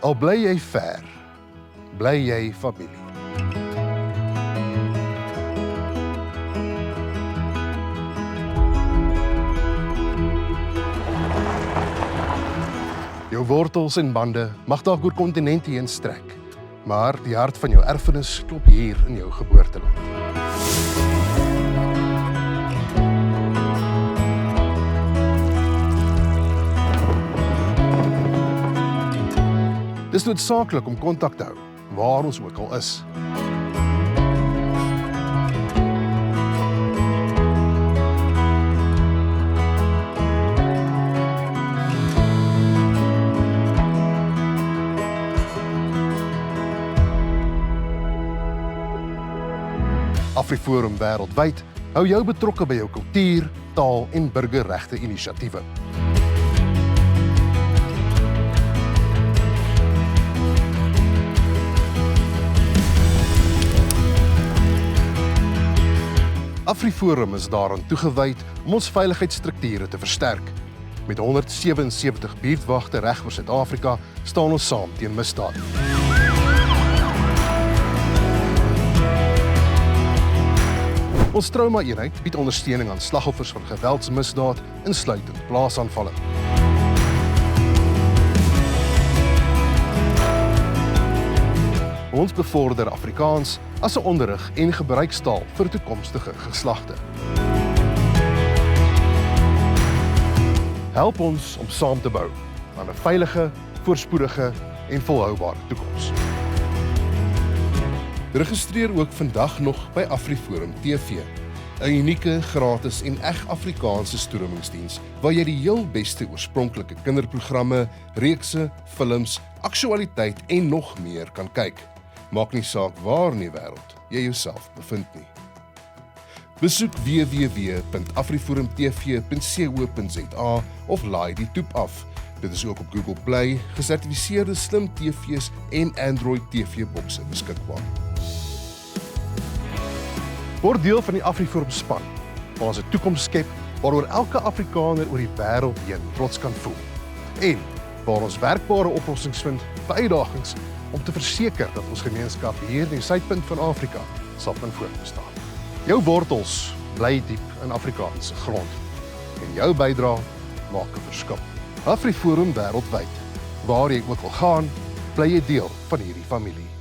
Al bly jy ver, bly jy familie. Jou wortels en bande mag dalk oor kontinente heen strek, maar die hart van jou erfenis klop hier in jou geboorteland. Dis noodsaaklik om kontak te hou, waar ons ook al is. AfriForum wêreldwyd hou jou betrokke by jou kultuur, taal en burgerregte inisiatiewe. AfriForum is daaraan toegewyd om ons veiligheidsstrukture te versterk. Met 177 buurtwagte reg oor Suid-Afrika staan ons saam teen misdaad. Ons trauma-eenheid bied ondersteuning aan slagoffers van geweldsmisdaad, insluitend plaasaanvalle. Ons bevorder Afrikaans as 'n onderrig en gebruikstaal vir toekomstige geslagte. Help ons om saam te bou aan 'n veilige, voorspoedige en volhoubare toekoms. Registreer ook vandag nog by AfriForum TV, 'n unieke, gratis en eg Afrikaanse stromingsdiens waar jy die heel beste oorspronklike kinderprogramme, reekse, films, aktualiteit en nog meer kan kyk. Maak nie saak waar in die wêreld jy jouself bevind nie. Besoek www.afriforumtv.co.za of laai die toep af. Dit is ook op Google Play, gesertifiseerde slim TV's en Android TV-bokse beskikbaar. Word deel van die AfriForum span, waar ons 'n toekoms skep waaroor elke Afrikaner oor die wêreld heen trots kan voel. En waar ons werkbare oplossings vind vir uitdagings om te verseker dat ons gemeenskap hier in die suidpunt van Afrika sal kan voortbestaan. Jou wortels bly diep in Afrikaanse grond en jou bydrae maak 'n verskil. AfriForum wêreldwyd. Waar jy ook al gaan, bly jy deel van hierdie familie.